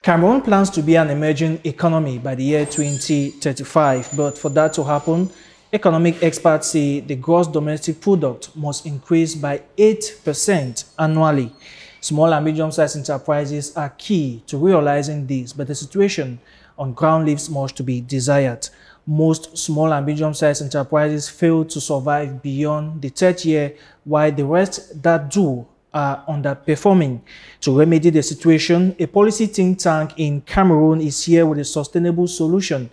Cameroon plans to be an emerging economy by the year 2035, but for that to happen, economic experts say the gross domestic product must increase by 8% annually. Small and medium-sized enterprises are key to realizing this, but the situation on ground leaves much to be desired. Most small and medium-sized enterprises fail to survive beyond the third year, while the rest that do are underperforming. To remedy the situation, a policy think tank in Cameroon is here with a sustainable solution.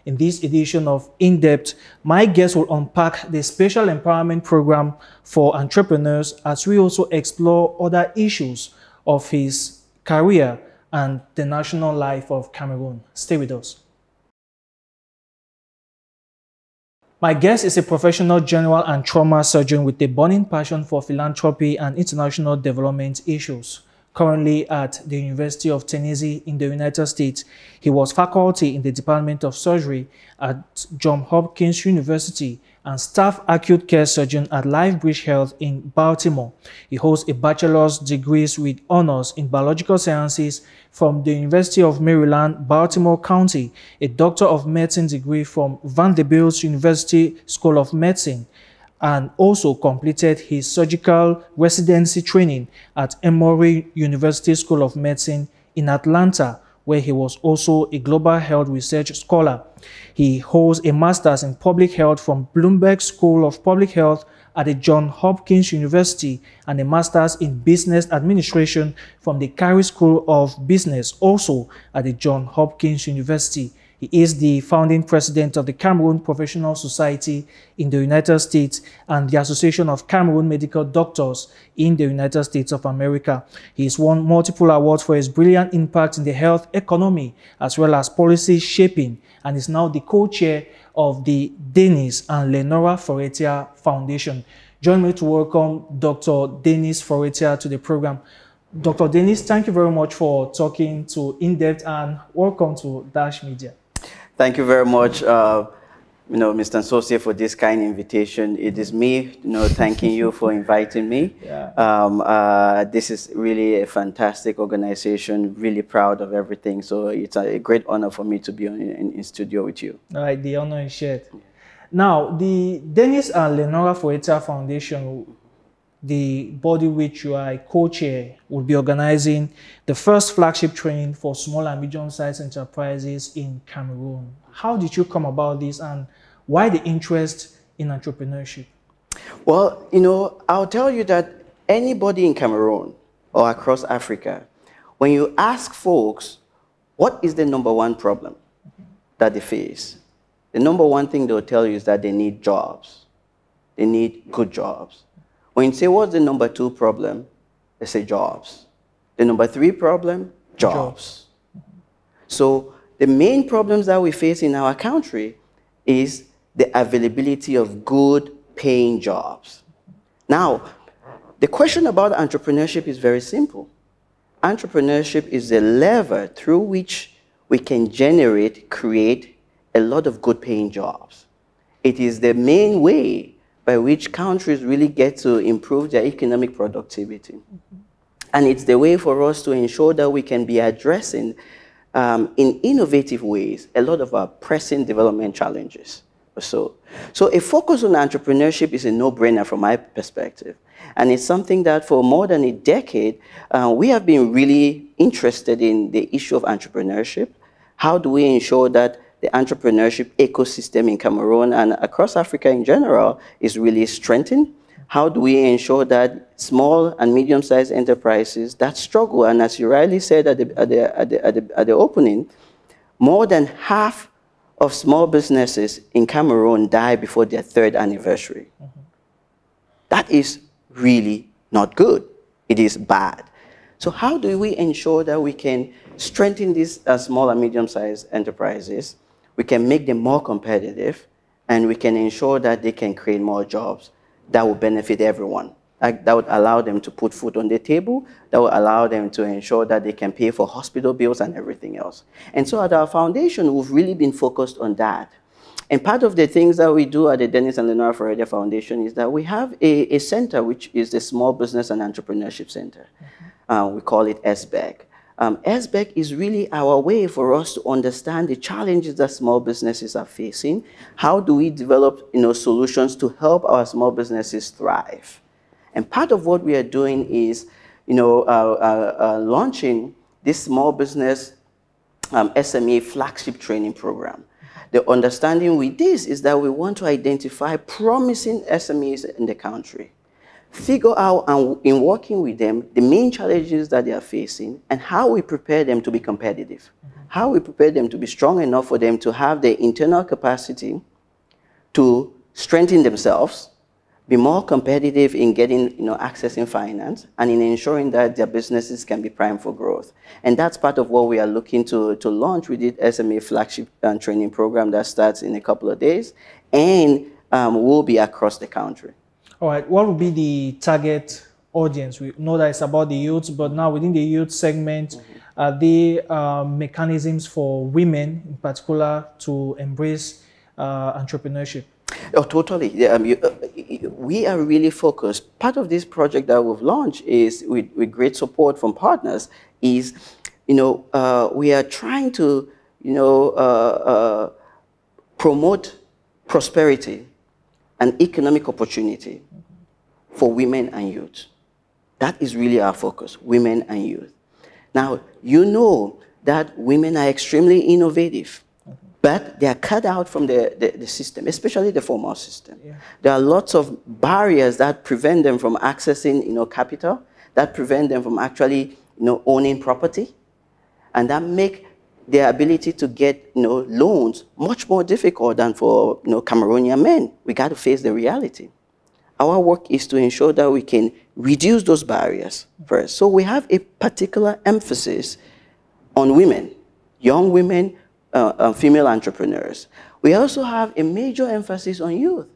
In this edition of In-Depth, my guest will unpack the special empowerment program for entrepreneurs as we also explore other issues of his career and the national life of Cameroon. Stay with us. My guest is a professional general and trauma surgeon with a burning passion for philanthropy and international development issues. Currently at the University of Tennessee in the United States, he was faculty in the Department of Surgery at Johns Hopkins University and staff acute care surgeon at LifeBridge Health in Baltimore. He holds a bachelor's degree with honors in biological sciences from the University of Maryland, Baltimore County, a Doctor of Medicine degree from Vanderbilt University School of Medicine, and also completed his surgical residency training at Emory University School of Medicine in Atlanta, where he was also a global health research scholar. He holds a master's in public health from Bloomberg School of Public Health at the Johns Hopkins University and a master's in business administration from the Carey School of Business, also at the Johns Hopkins University. He is the founding president of the Cameroon Professional Society in the United States and the Association of Cameroon Medical Doctors in the United States of America. He has won multiple awards for his brilliant impact in the health economy as well as policy shaping, and is now the co-chair of the Denis and Lenora Foretia Foundation. Join me to welcome Dr. Denis Foretia to the program. Dr. Denis, thank you very much for talking to In-Depth and welcome to Dash Media. Thank you very much, Mr. Nsoesie, for this kind invitation. It is me, thanking you for inviting me. Yeah. This is really a fantastic organization, really proud of everything. So it's a great honor for me to be in studio with you. All right, the honor is shared. Now, the Denis and Lenora Foretia Foundation, the body which you are a co-chair, will be organizing the first flagship training for small and medium-sized enterprises in Cameroon. How did you come about this and why the interest in entrepreneurship? Well, I'll tell you that anybody in Cameroon or across Africa, when you ask folks, what is the number one problem that they face? The number one thing they'll tell you is that they need jobs. They need good jobs. When you say, what's the number two problem? They say jobs. The number three problem? Jobs. So the main problems that we face in our country is the availability of good paying jobs. Now, the question about entrepreneurship is very simple. Entrepreneurship is the lever through which we can create a lot of good paying jobs. It is the main way by which countries really get to improve their economic productivity. And it's the way for us to ensure that we can be addressing, in innovative ways, a lot of our pressing development challenges. So a focus on entrepreneurship is a no-brainer from my perspective. And it's something that for more than a decade, we have been really interested in the issue of entrepreneurship. How do we ensure that the entrepreneurship ecosystem in Cameroon and across Africa in general is really strengthened? How do we ensure that small and medium-sized enterprises that struggle, and as you rightly said at the opening, more than half of small businesses in Cameroon die before their third anniversary. That is really not good. It is bad. So how do we ensure that we can strengthen these small and medium-sized enterprises? We can make them more competitive, and we can ensure that they can create more jobs that will benefit everyone. That would allow them to put food on the table, that will allow them to ensure that they can pay for hospital bills and everything else. And so at our foundation, we've really been focused on that. And part of the things that we do at the Denis and Lenora Foretia Foundation is that we have a center which is the Small Business and Entrepreneurship Center. We call it SBEC. SBEC is really our way for us to understand the challenges that small businesses are facing. How do we develop solutions to help our small businesses thrive? And part of what we are doing is launching this small business SME flagship training program. The understanding with this is that we want to identify promising SMEs in the country, figure out, and in working with them, the main challenges that they are facing and how we prepare them to be competitive, how we prepare them to be strong enough for them to have the internal capacity to strengthen themselves, be more competitive in getting, accessing finance, and in ensuring that their businesses can be primed for growth. And that's part of what we are looking to launch with the SME flagship training program that starts in a couple of days and will be across the country. All right, what would be the target audience? We know that it's about the youth, but now within the youth segment, are there mechanisms for women in particular to embrace entrepreneurship? Oh, totally. Yeah, we are really focused. Part of this project that we've launched is with great support from partners is, we are trying to, promote prosperity and economic opportunity for women and youth. That is really our focus, women and youth. Now, that women are extremely innovative. But they are cut out from the system, especially the formal system. Yeah. There are lots of barriers that prevent them from accessing, capital, that prevent them from actually, owning property, and that make their ability to get, loans much more difficult than for, Cameroonian men. We got to face the reality. Our work is to ensure that we can reduce those barriers first. So we have a particular emphasis on women, young women, female entrepreneurs. We also have a major emphasis on youth.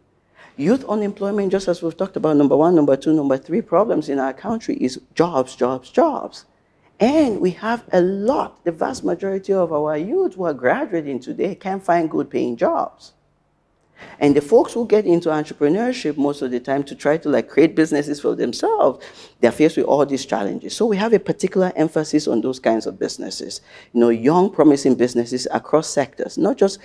Youth unemployment, just as we've talked about, number 1, number 2, number 3 problems in our country is jobs, jobs, jobs. And we have the vast majority of our youth who are graduating today can't find good paying jobs. And the folks who get into entrepreneurship most of the time to try to create businesses for themselves, they're faced with all these challenges. So we have a particular emphasis on those kinds of businesses. Young, promising businesses across sectors, not just,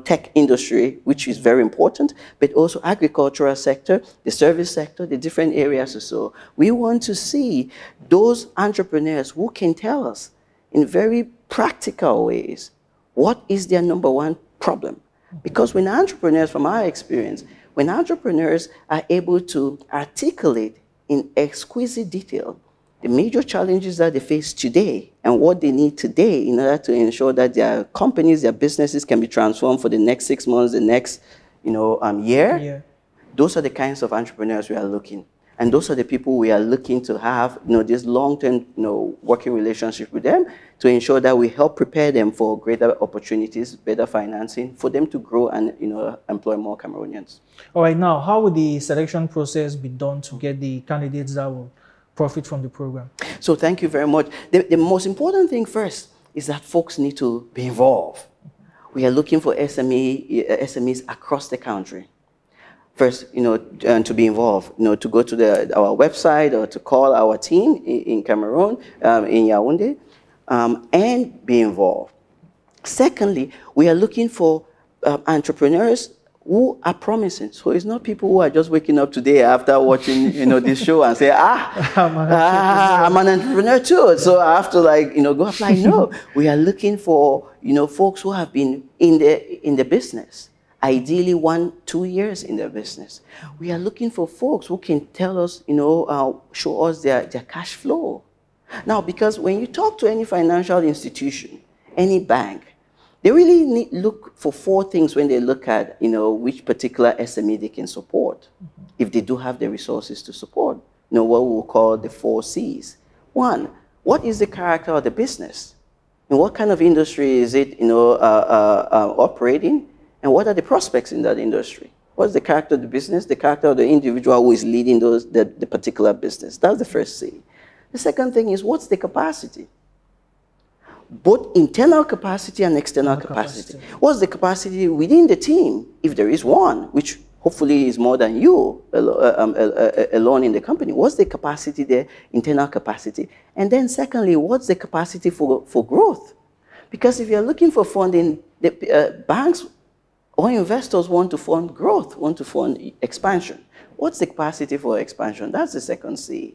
tech industry, which is very important, but also agricultural sector, the service sector, the different areas or so. We want to see those entrepreneurs who can tell us in very practical ways what is their number one problem. Because when entrepreneurs, from our experience, when entrepreneurs are able to articulate in exquisite detail the major challenges that they face today and what they need today in order to ensure that their companies, their businesses can be transformed for the next 6 months, the next year, those are the kinds of entrepreneurs we are looking. And those are the people we are looking to have, this long-term, working relationship with them to ensure that we help prepare them for greater opportunities, better financing, for them to grow and, employ more Cameroonians. All right, now, how would the selection process be done to get the candidates that will profit from the program? So thank you very much. The most important thing first is that folks need to be involved. We are looking for SMEs across the country. First, to be involved, to go to our website or to call our team in Cameroon, in Yaoundé, and be involved. Secondly, we are looking for entrepreneurs who are promising. So it's not people who are just waking up today after watching, this show and say, I'm an entrepreneur too. So I have to go apply. No, we are looking for, folks who have been in the business. Ideally 1-2 years in their business. We are looking for folks who can tell us, show us their cash flow. Now, because when you talk to any financial institution, any bank, they really look for 4 things when they look at, which particular SME they can support, if they do have the resources to support. What we will call the 4 C's. 1, what is the character of the business? And what kind of industry is it, operating? And what are the prospects in that industry? What's the character of the business, the character of the individual who is leading the particular business? That's the first C. The second thing is, what's the capacity? Both internal capacity and external capacity. What's the capacity within the team, if there is one, which hopefully is more than you alone in the company. What's the capacity there, internal capacity? And then secondly, what's the capacity for growth? Because if you're looking for funding, the banks or investors want to fund growth, want to fund expansion. What's the capacity for expansion? That's the second C.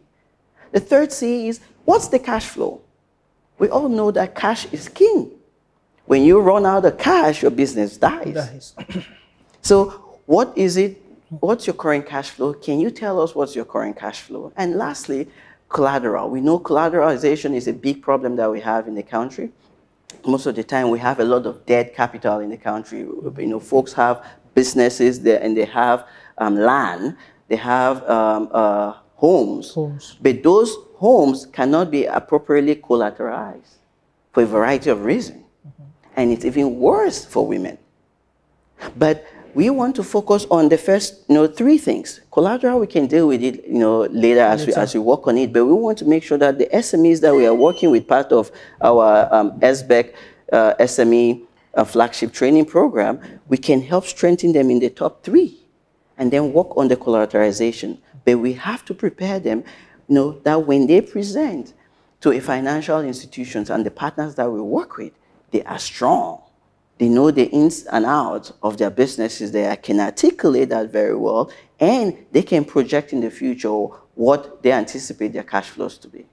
The third C is, what's the cash flow? We all know that cash is king. When you run out of cash, your business dies. So what is it? What's your current cash flow? Can you tell us what's your current cash flow? And lastly, collateral. We know collateralization is a big problem that we have in the country. Most of the time, we have a lot of dead capital in the country. You know, folks have businesses there, and they have land, they have homes. But those homes cannot be appropriately collateralized for a variety of reasons. And it's even worse for women. But we want to focus on the first, three things. Collateral, we can deal with it, later as we work on it. But we want to make sure that the SMEs that we are working with, part of our SBEC SME flagship training program, we can help strengthen them in the top three, and then work on the collateralization. But we have to prepare them, that when they present to a financial institutions and the partners that we work with, they are strong. They know the ins and outs of their businesses. They can articulate that very well, and they can project in the future what they anticipate their cash flows to be.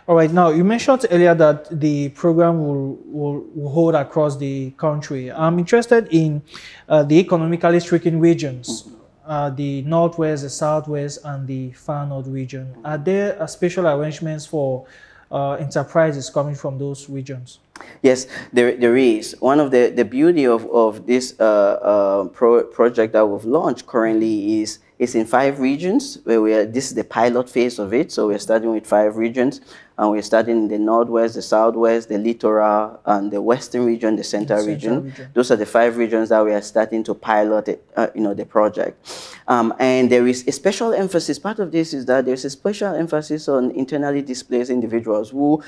All right. Now, you mentioned earlier that the program will hold across the country. I'm interested in the economically stricken regions, the Northwest, the Southwest, and the Far North region. Are there special arrangements for enterprises coming from those regions? Yes, there is. One of the beauty of this project that we've launched currently is in 5 regions where this is the pilot phase of it. So we're starting with 5 regions, and we're starting in the Northwest, the Southwest, the Littoral, and the Western region, the Central region. Those are the 5 regions that we are starting to pilot the project. And there is a special emphasis. Part of this is that there's a special emphasis on internally displaced individuals who,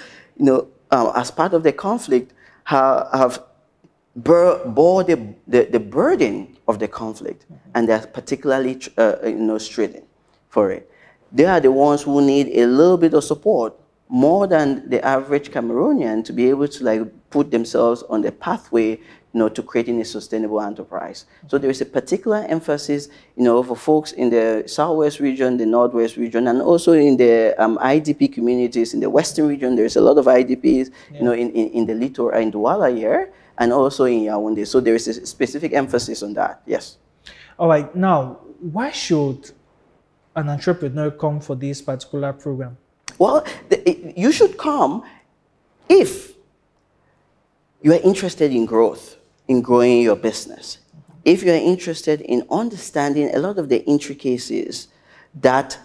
as part of the conflict, have bore the burden of the conflict, and they're particularly stricken for it. They are the ones who need a little bit of support, more than the average Cameroonian, to be able to put themselves on the pathway to creating a sustainable enterprise. So there is a particular emphasis for folks in the Southwest region, the Northwest region, and also in the IDP communities in the Western region. There's a lot of IDPs in the Littoral, in Douala here, and also in Yaoundé. So there is a specific emphasis on that, yes. All right. Now, why should an entrepreneur come for this particular program? Well, you should come if you are interested in growth, in growing your business. If you are interested in understanding a lot of the intricacies that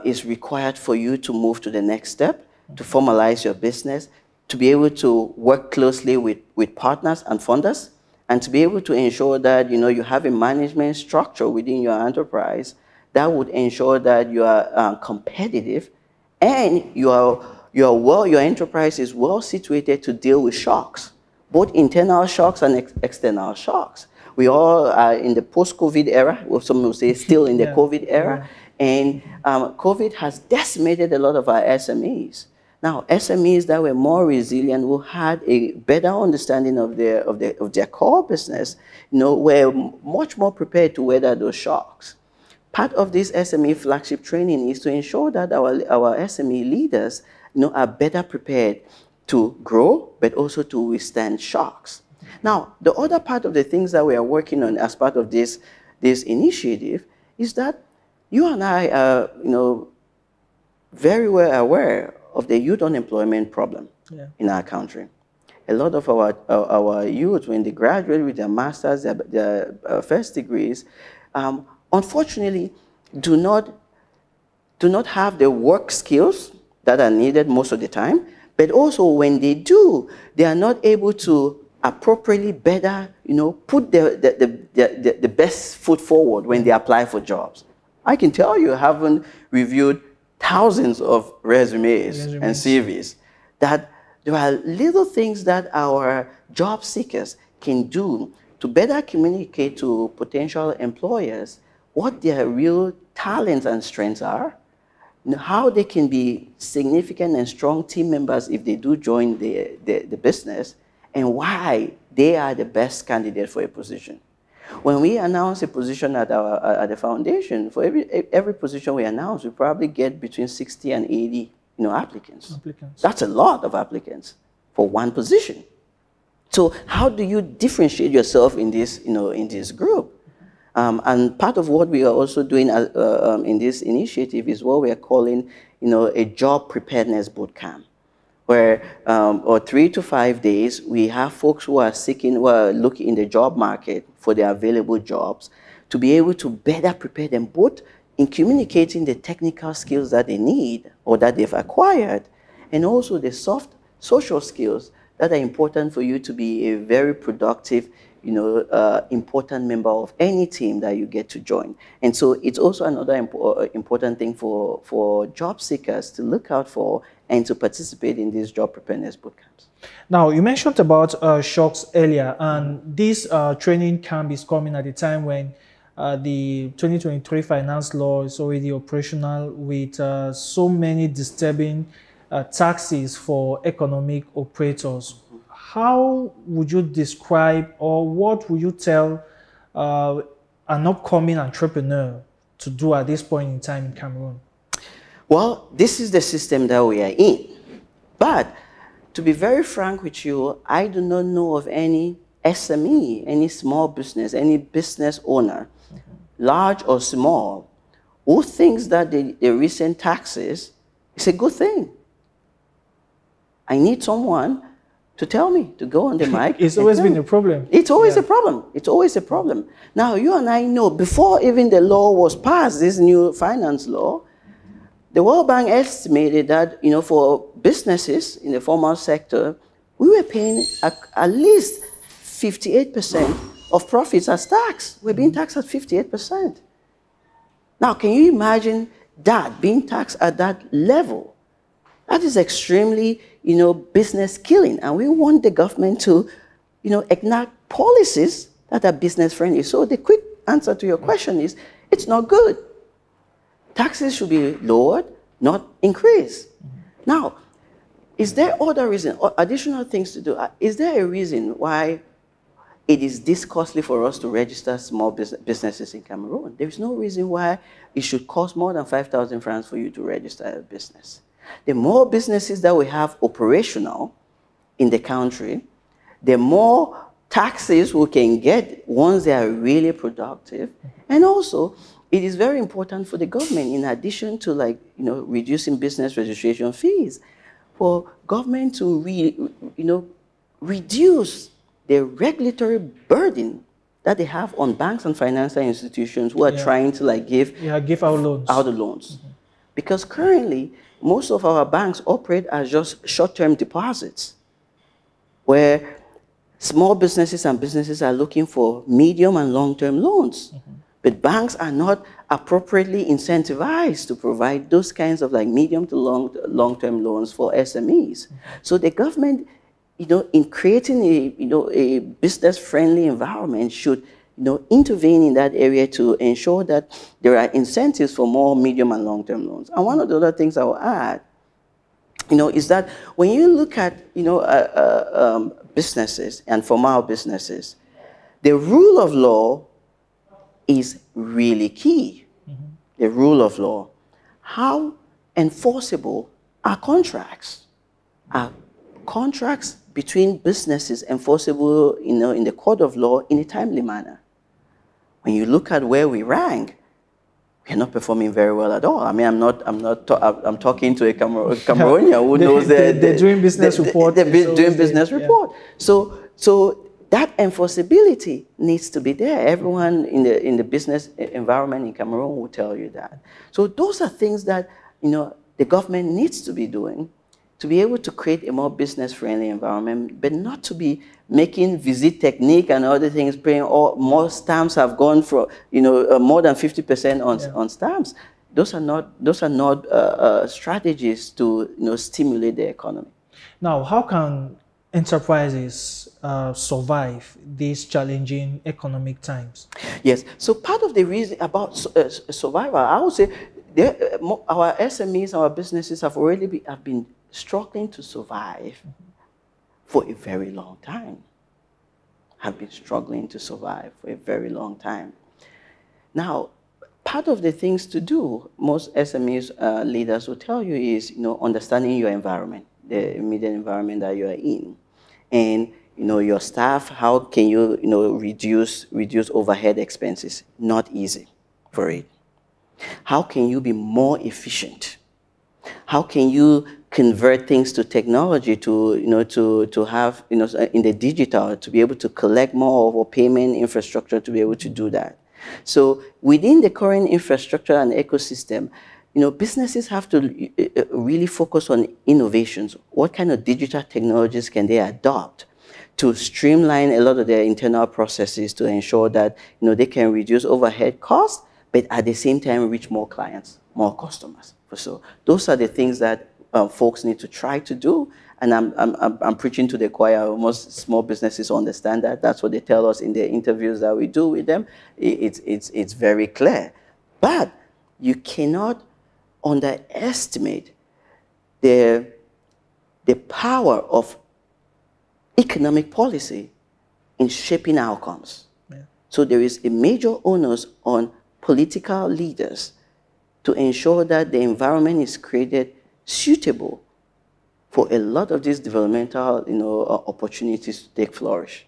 is required for you to move to the next step, to formalize your business, to be able to work closely with partners and funders, and to be able to ensure that you have a management structure within your enterprise that would ensure that you are competitive, and your enterprise is well situated to deal with shocks, both internal shocks and external shocks. We all are in the post-COVID era, or some will say still in the COVID era, and COVID has decimated a lot of our SMEs. Now, SMEs that were more resilient, who had a better understanding of their core business, were much more prepared to weather those shocks. Part of this SME flagship training is to ensure that our SME leaders are better prepared to grow, but also to withstand shocks. Now, the other part of the things that we are working on as part of this initiative is that you and I are very well aware of the youth unemployment problem in our country. A lot of our youth, when they graduate with their masters, their first degrees, unfortunately, do not have the work skills that are needed most of the time, but also when they do, they are not able to appropriately better, put the best foot forward when they apply for jobs. I can tell you, having reviewed thousands of resumes and CVs, that there are little things that our job seekers can do to better communicate to potential employers what their real talents and strengths are, how they can be significant and strong team members if they do join the business, and why they are the best candidate for a position. When we announce a position at the foundation, for every position we announce, we probably get between 60 and 80 applicants. That's a lot of applicants for one position. So how do you differentiate yourself in this, in this group? And part of what we are also doing in this initiative is what we are calling, a job preparedness bootcamp, where or 3 to 5 days, we have folks who are looking in the job market for their available jobs to be able to better prepare them both in communicating the technical skills that they need or that they've acquired, and also the soft social skills that are important for you to be a very productive, important member of any team that you get to join. And so it's also another important thing for job seekers to look out for and to participate in these job preparedness bootcamps. Now, you mentioned about shocks earlier, and this training camp is coming at a time when the 2023 finance law is already operational with so many disturbing taxes for economic operators. How would you describe, or what would you tell an upcoming entrepreneur to do at this point in time in Cameroon? Well, this is the system that we are in. But to be very frank with you, I do not know of any SME, any small business, any business owner, large or small, who thinks that the recent taxes is a good thing. I need someone to tell me, to go on the mic. It's always been a problem. It's always a problem. It's always a problem. Now, you and I know, before even the law was passed, this new finance law, the World Bank estimated that, for businesses in the formal sector, we were paying at least 58% of profits as tax. We're being taxed at 58%. Now, can you imagine that, being taxed at that level? That is extremely, business killing. And we want the government to, enact policies that are business friendly. So the quick answer to your question is, it's not good. Taxes should be lowered, not increased. Now, is there other reason, or additional things to do? Is there a reason why it is this costly for us to register small businesses in Cameroon? There is no reason why it should cost more than 5,000 francs for you to register a business. The more businesses that we have operational in the country, the more taxes we can get once they are really productive. And also, it is very important for the government, in addition to reducing business registration fees, for government to reduce the regulatory burden that they have on banks and financial institutions who are trying to give out loans. Because currently, most of our banks operate as just short-term deposits, where small businesses and businesses are looking for medium and long-term loans. But banks are not appropriately incentivized to provide those kinds of medium to long-term loans for SMEs. So the government, in creating a business-friendly environment, should intervene in that area to ensure that there are incentives for more medium and long-term loans. And one of the other things I will add, is that when you look at businesses and formal businesses, the rule of law is really key. The rule of law. How enforceable are contracts? Are contracts between businesses enforceable, in the court of law in a timely manner? When you look at where we rank, we're not performing very well at all. I mean, I'm talking to a Cameroonian who knows they're doing business report. They're doing business report. So that enforceability needs to be there. Everyone in the business environment in Cameroon will tell you that. So those are things that the government needs to be doing to be able to create a more business-friendly environment, but not to be making visit technique and other things, paying more stamps have gone for more than 50% on stamps. Those are not strategies to stimulate the economy. Now, how can enterprises survive these challenging economic times? Yes. So part of the reason about survival, I would say, our SMEs, our businesses have already have been struggling to survive for a very long time. Have been struggling to survive for a very long time. Now, part of the things to do, most SMEs leaders will tell you is, understanding your environment, the immediate environment that you are in, and your staff. How can you, reduce overhead expenses? Not easy for it. How can you be more efficient? How can you convert things to technology to have, in the digital, to be able to collect more of our payment infrastructure to be able to do that? So within the current infrastructure and ecosystem, businesses have to really focus on innovations. What kind of digital technologies can they adopt to streamline a lot of their internal processes to ensure that, they can reduce overhead costs, but at the same time reach more clients, more customers. So those are the things that folks need to try to do. And I'm preaching to the choir. Most small businesses understand that. That's what they tell us in the interviews that we do with them. It's very clear. But you cannot underestimate the power of economic policy in shaping outcomes. Yeah. So there is a major onus on political leaders to ensure that the environment is created suitable for a lot of these developmental, opportunities to take flourish.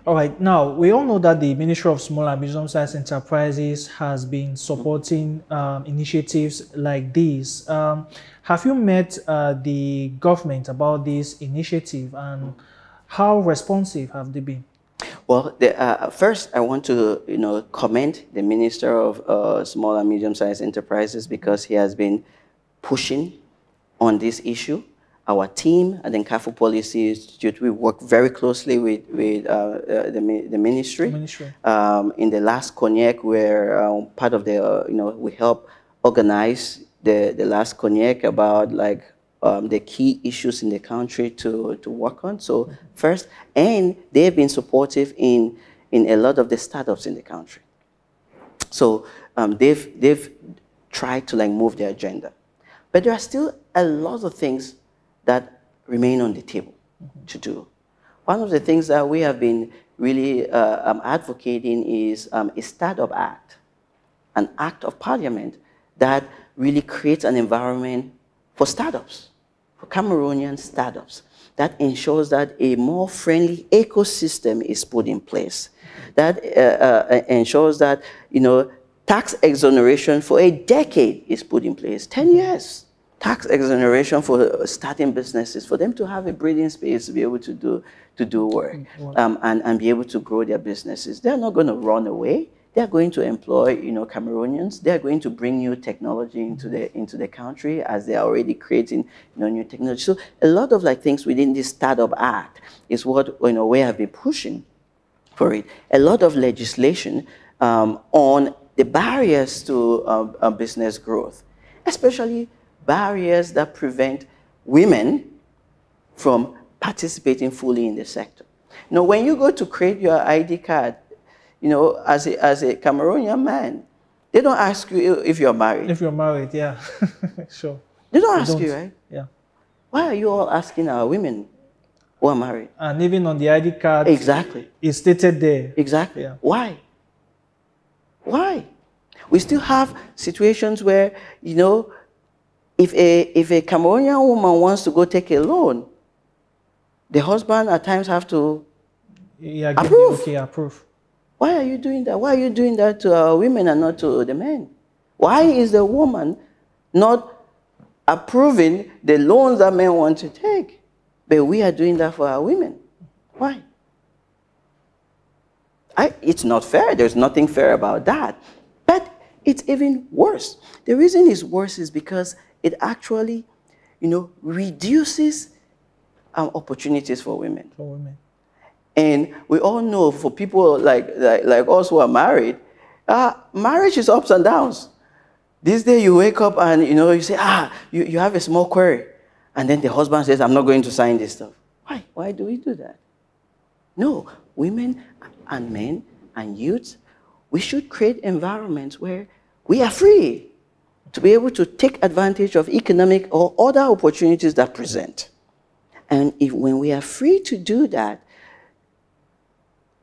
All right. Now, we all know that the Ministry of Small and Medium-Sized Enterprises has been supporting initiatives like these. Have you met the government about this initiative, and how responsive have they been? Well, first, I want to, commend the Minister of Small and Medium-Sized Enterprises, because he has been pushing on this issue. Our team at the Nkafu Policy Institute, we work very closely with the ministry. In the last cognac, where part of the, we help organize the last cognac about the key issues in the country to work on. So first, and they've been supportive in a lot of the startups in the country. So they've tried to move their agenda. But there are still a lot of things that remain on the table to do. One of the things that we have been really advocating is a Startup Act, an act of parliament that really creates an environment for startups, for Cameroonian startups, that ensures that a more friendly ecosystem is put in place, that ensures that, tax exoneration for a decade is put in place, 10 years. Tax exoneration for starting businesses, for them to have a breathing space to be able to do work and be able to grow their businesses. They're not going to run away. They're going to employ, Cameroonians. They're going to bring new technology into the country, as they are already creating, new technology. So a lot of things within this Startup Act is what we have been pushing for it. A lot of legislation on the barriers to business growth, especially barriers that prevent women from participating fully in the sector. When you go to create your ID card, as a Cameroonian man, they don't ask you if you're married. If you're married, yeah, sure. They don't ask you, right? Yeah. Why are you all asking our women who are married? And even on the ID card, exactly, it's stated there. Exactly. Yeah. Why? Why? We still have situations where, if a Cameroonian woman wants to go take a loan, the husband at times have to approve. Okay, approve. Why are you doing that? Why are you doing that to our women and not to the men? Why is the woman not approving the loans that men want to take? But we are doing that for our women. Why? It's not fair. There's nothing fair about that. But it's even worse. The reason it's worse is because it actually, reduces opportunities for women. And we all know, for people like us who are married, marriage is ups and downs. This day you wake up and you say, you have a small query, and then the husband says, I'm not going to sign this stuff. Why? Why do we do that? No, women and men and youth, we should create environments where we are free to be able to take advantage of economic or other opportunities that present. And when we are free to do that,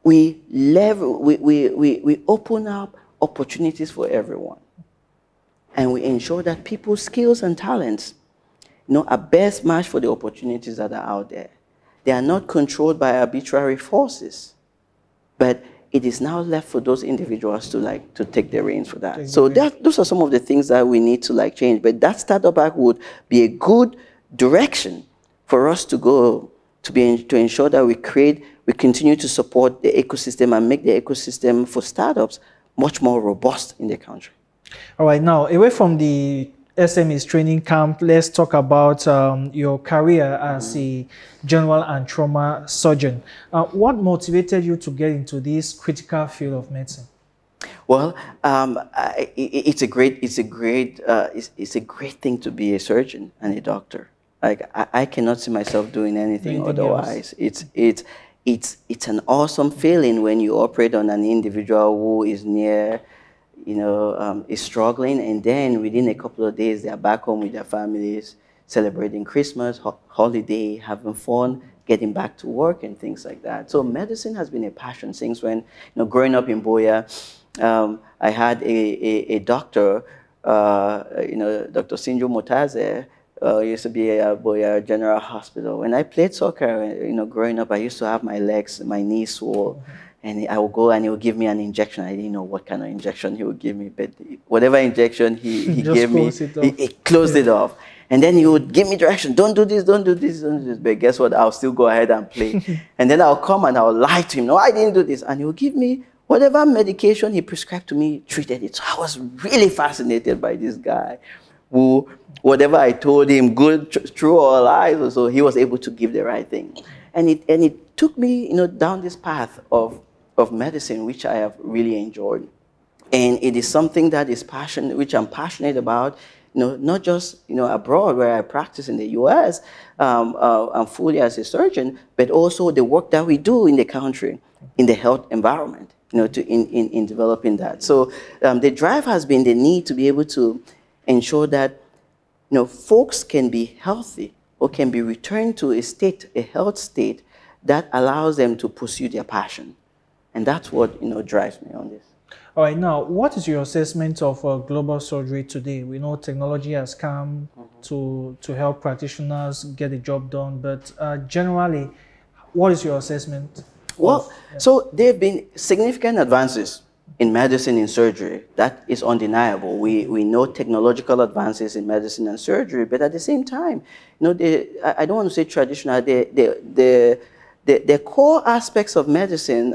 we open up opportunities for everyone. And we ensure that people's skills and talents, are best matched for the opportunities that are out there. They are not controlled by arbitrary forces, but it is now left for those individuals to take the reins for that. So those are some of the things that we need to change. But that Startup Act would be a good direction for us to go to ensure that we continue to support the ecosystem and make the ecosystem for startups much more robust in the country. All right, now away from the SMEs training camp, let's talk about your career as a general and trauma surgeon. What motivated you to get into this critical field of medicine? Well, it's a great thing to be a surgeon and a doctor. I cannot see myself doing anything otherwise. It's an awesome feeling when you operate on an individual who is near, is struggling, and then within a couple of days, they're back home with their families, celebrating Christmas, holiday, having fun, getting back to work and things like that. So medicine has been a passion since when, growing up in Boya, I had a doctor, Dr. Sinjo Motaze, used to be at Boya General Hospital. When I played soccer, growing up, I used to have my knees swole. And I would go and he would give me an injection. I didn't know what kind of injection he would give me, but whatever injection he gave me, he closed it off. And then he would give me direction, don't do this, don't do this, don't do this. But guess what? I'll still go ahead and play. And then I'll come and I'll lie to him. No, I didn't do this. And he would give me whatever medication he prescribed to me, treated it. So I was really fascinated by this guy who, whatever I told him, good, true or lies, so he was able to give the right thing. And it took me, down this path of medicine, which I have really enjoyed. And it is something that is which I'm passionate about, not just, abroad where I practice in the US, I'm fully as a surgeon, but also the work that we do in the country, in the health environment, in developing that. So the drive has been the need to be able to ensure that, folks can be healthy or can be returned to a health state that allows them to pursue their passion. And that's what, drives me on this. All right, now, what is your assessment of global surgery today? We know technology has come to help practitioners get the job done, but generally, what is your assessment? Well, so there have been significant advances in medicine and surgery. That is undeniable. We know technological advances in medicine and surgery, but at the same time, I don't want to say traditional, the core aspects of medicine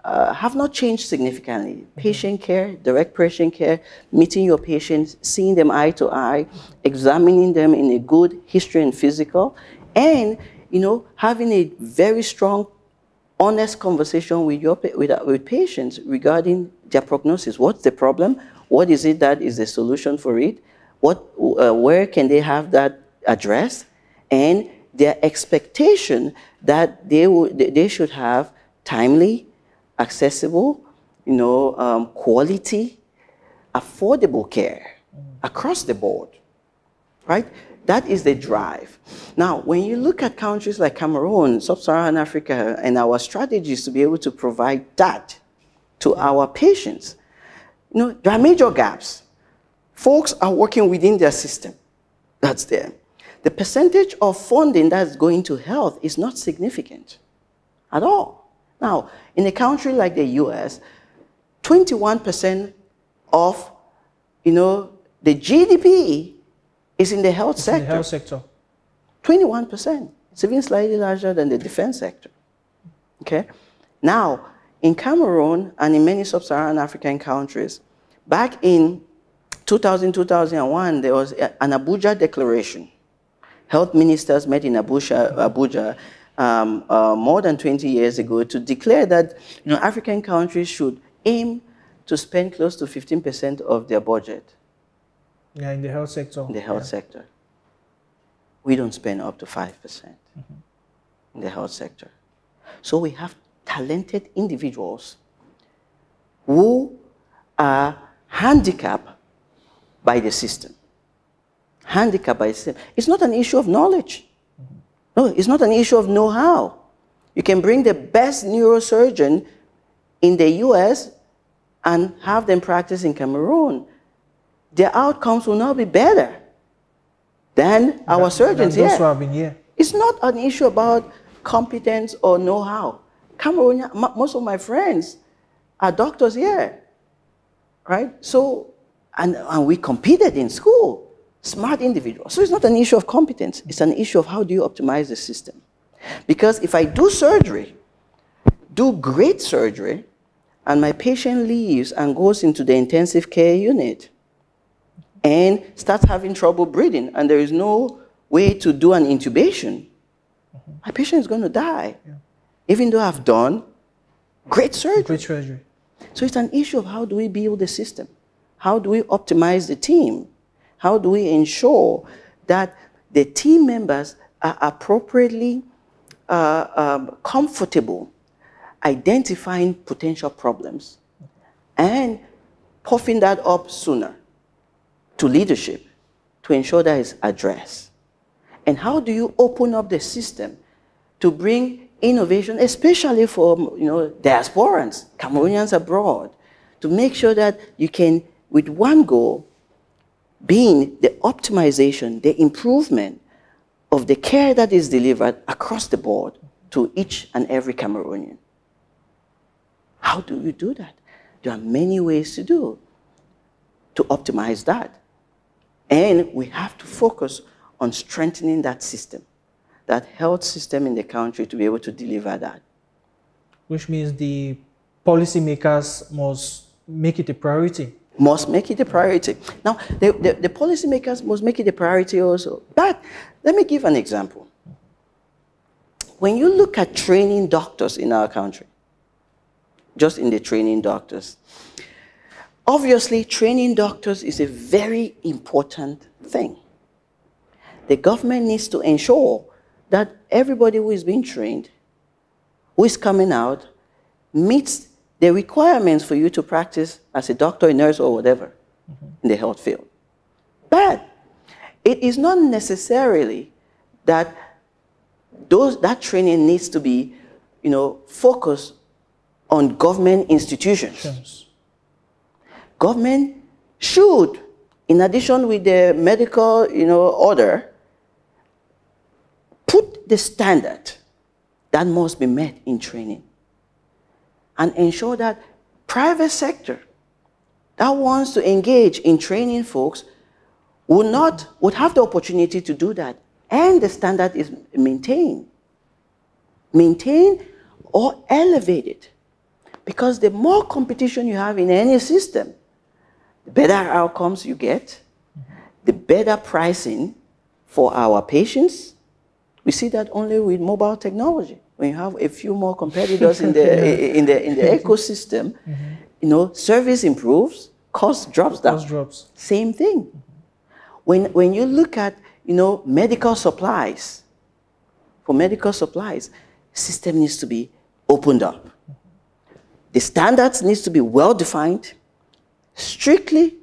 have not changed significantly. Patient care, direct patient care, meeting your patients, seeing them eye to eye, examining them in a good history and physical, and having a very strong, honest conversation with patients regarding their prognosis. What's the problem? What is it that is the solution for it? Where can they have that addressed? And their expectation that they should have timely, accessible, quality, affordable care across the board, right? That is the drive. Now, when you look at countries like Cameroon, Sub-Saharan Africa, and our strategies to be able to provide that to our patients, there are major gaps. Folks are working within their system. That's there. The percentage of funding that's going to health is not significant at all. Now, in a country like the US, 21% of, the GDP is in the health sector. In the health sector. 21%. It's even slightly larger than the defense sector. Okay? Now, in Cameroon and in many sub-Saharan African countries, back in 2000-2001, there was an Abuja Declaration. Health ministers met in Abuja more than 20 years ago to declare that African countries should aim to spend close to 15% of their budget. Yeah, in the health sector. In the health sector. We don't spend up to 5%. in the health sector. So we have talented individuals who are handicapped by the system. Handicapped by the system. It's not an issue of knowledge. No, it's not an issue of know-how. You can bring the best neurosurgeon in the US and have them practice in Cameroon. Their outcomes will not be better than our surgeons here. Those who have been here. It's not an issue about competence or know-how. Cameroon, most of my friends are doctors here, right? So, and we competed in school, smart individuals. So it's not an issue of competence. It's an issue of how do you optimize the system. Because if I do surgery, do great surgery, and my patient leaves and goes into the intensive care unit and starts having trouble breathing, and there is no way to do an intubation, my patient is going to die, even though I've done great surgery. Great surgery. So it's an issue of how do we build the system? How do we optimize the team? How do we ensure that the team members are appropriately comfortable identifying potential problems and puffing that up sooner to leadership to ensure that it's addressed? And how do you open up the system to bring innovation, especially for diasporans, Cameroonians abroad, to make sure that you can, with one goal, being the optimization, the improvement of the care that is delivered across the board to each and every Cameroonian. How do you do that? There are many ways to optimize that. And we have to focus on strengthening that system, that health system in the country to be able to deliver that. Which means the policymakers must make it a priority. Must make it a priority. Now, the policymakers must make it a priority also. But let me give an example. When you look at training doctors in our country, just in the training doctors, obviously training doctors is a very important thing. The government needs to ensure that everybody who is being trained, who is coming out, meets the requirements for you to practice as a doctor, a nurse, or whatever in the health field. But it is not necessarily that that training needs to be, focused on government institutions. Yes. Government should, in addition with the medical, order, put the standard that must be met in training and ensure that private sector that wants to engage in training folks would have the opportunity to do that, and the standard is maintained or elevated. Because the more competition you have in any system, the better outcomes you get, the better pricing for our patients. We see that only with mobile technology. When you have a few more competitors in the ecosystem, service improves, cost drops down. Cost drops. Same thing. When you look at medical supplies, for medical supplies, system needs to be opened up. The standards needs to be well defined, strictly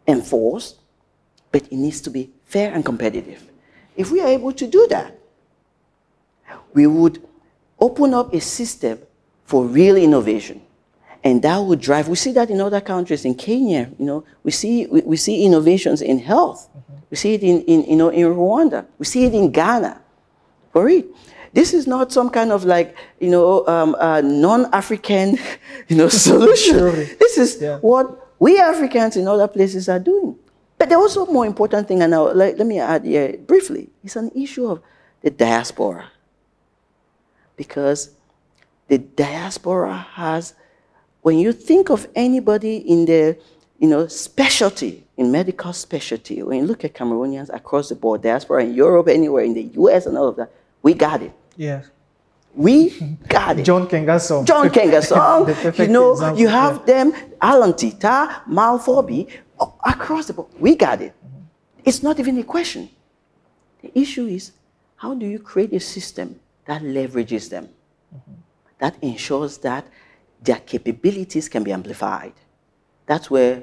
enforced, but it needs to be fair and competitive. If we are able to do that, we would open up a system for real innovation. And that would drive, we see that in other countries, in Kenya, we see innovations in health. We see it in Rwanda. We see it in Ghana. For it. This is not some kind of non-African, solution. This is what we Africans in other places are doing. But there also more important thing, and let me add here briefly, it's an issue of the diaspora. Because the diaspora has, when you think of anybody in the, specialty, in medical specialty, when you look at Cameroonians across the board, diaspora in Europe, anywhere, in the US and all of that, we got it. Yes. We got it. John Kengasong. John Kengasong. You have them, Alan Tita, Malfobi, across the board. We got it. It's not even a question. The issue is, how do you create a system that leverages them, that ensures that their capabilities can be amplified. That's where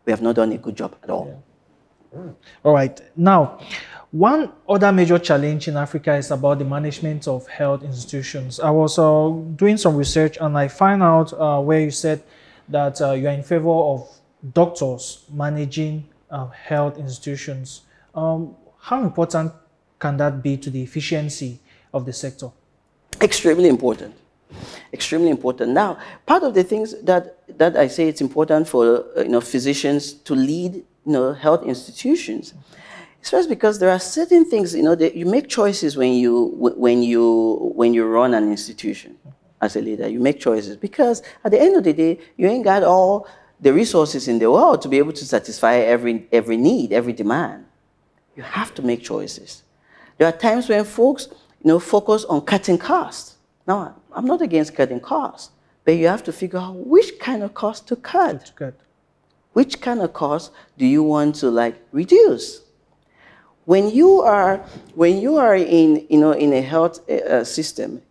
we have not done a good job at all. Yeah. All right. Now, one other major challenge in Africa is about the management of health institutions. I was doing some research and I found out where you said that you are in favor of doctors managing health institutions. How important can that be to the efficiency of the sector? Extremely important. Extremely important. Now, part of the things that I say it's important for physicians to lead health institutions, it's first because there are certain things that you make choices when you run an institution as a leader. You make choices because at the end of the day, you ain't got all the resources in the world to be able to satisfy every need, every demand. You have to make choices. There are times when folks focus on cutting costs. Now, I'm not against cutting costs, but you have to figure out which kind of cost to cut. Which kind of cost do you want to reduce? When you are in a health system,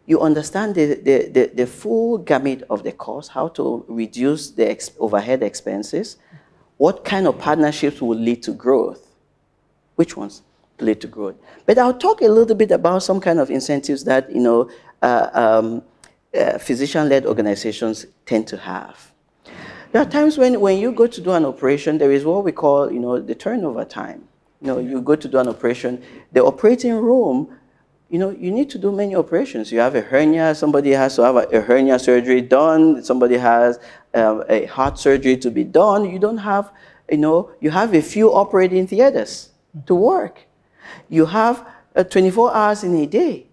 you understand the full gamut of the cost, how to reduce the overhead expenses, what kind of partnerships will lead to growth, which ones lead to growth. But I'll talk a little bit about some kind of incentives that physician-led organizations tend to have. There are times when you go to do an operation, there is what we call the turnover time. You go to do an operation, the operating room, you need to do many operations. You have a hernia, somebody has to have a hernia surgery done, somebody has a heart surgery to be done. You don't have, you have a few operating theaters to work. You have 24 hours in a day.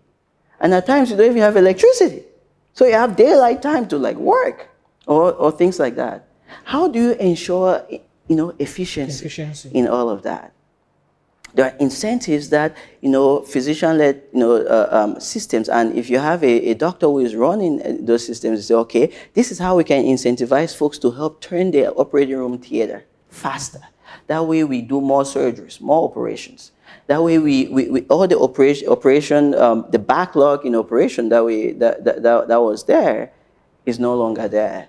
And at times you don't even have electricity. So you have daylight time to work or things like that. How do you ensure, efficiency in all of that? There are incentives that, physician-led, systems, and if you have a doctor who is running those systems, you say, okay, this is how we can incentivize folks to help turn their operating room theater faster. That way we do more surgeries, more operations. That way we all the operation, the backlog in operation that was there is no longer there.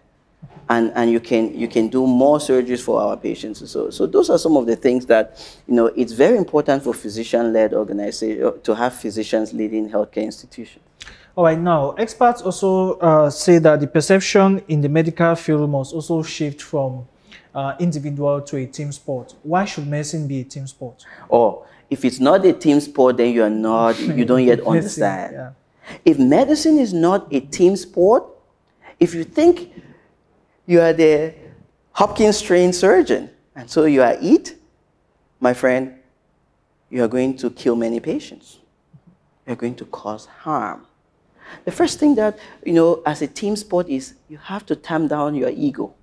And you can do more surgeries for our patients. So those are some of the things that, it's very important for physician-led organizations to have physicians leading healthcare institutions. All right, now, experts also say that the perception in the medical field must also shift from individual to a team sport. Why should medicine be a team sport? Oh, if it's not a team sport, then you don't yet understand. Yeah. If medicine is not a team sport, if you think you are the Hopkins-trained surgeon, and so you are it, my friend, you are going to kill many patients. You're going to cause harm. The first thing that, as a team sport is you have to tamp down your ego.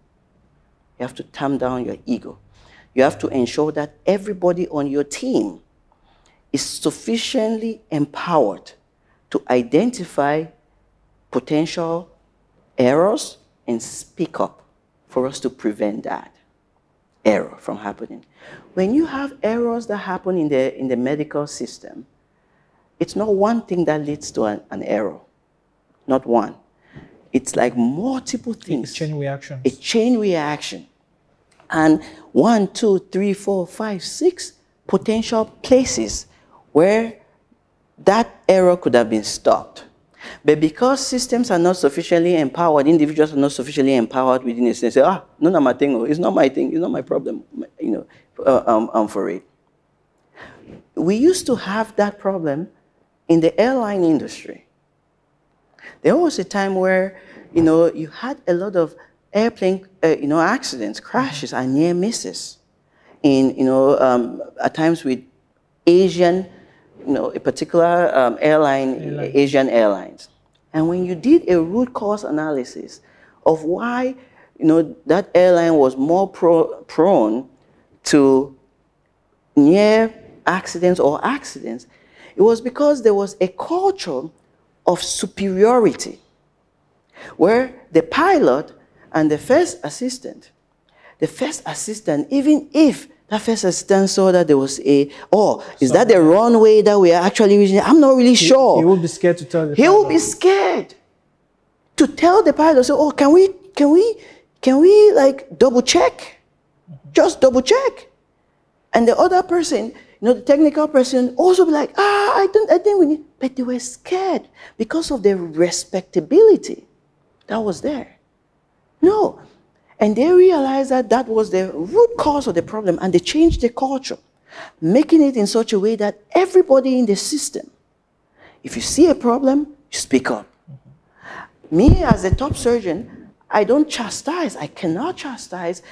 You have to tamp down your ego. You have to ensure that everybody on your team is sufficiently empowered to identify potential errors and speak up for us to prevent that error from happening. When you have errors that happen in the medical system, it's not one thing that leads to an error. Not one. It's like multiple things. A chain reaction. A chain reaction. And 1, 2, 3, 4, 5, 6 potential places where that error could have been stopped. But because systems are not sufficiently empowered, individuals are not sufficiently empowered within a system, say, no, my thing, it's not my thing, it's not my problem, for it. We used to have that problem in the airline industry. There was a time where, you had a lot of airplane, accidents, crashes, and near misses. At times with Asian, a particular airline, Asian Airlines. And when you did a root cause analysis of why, that airline was more prone to near accidents or accidents, it was because there was a culture of superiority where the pilot and the first assistant, even if That first assistant saw that there was is that the runway that we are actually using? I'm not really sure. He will be scared to tell the He will be scared to tell the pilot, so, can we like double check? Just double check. And the other person, the technical person also be like, I think we need, but they were scared because of the respectability that was there. No. And they realized that that was the root cause of the problem, and they changed the culture, making it in such a way that everybody in the system, if you see a problem, you speak up. Me, as a top surgeon, I don't chastise. I cannot chastise,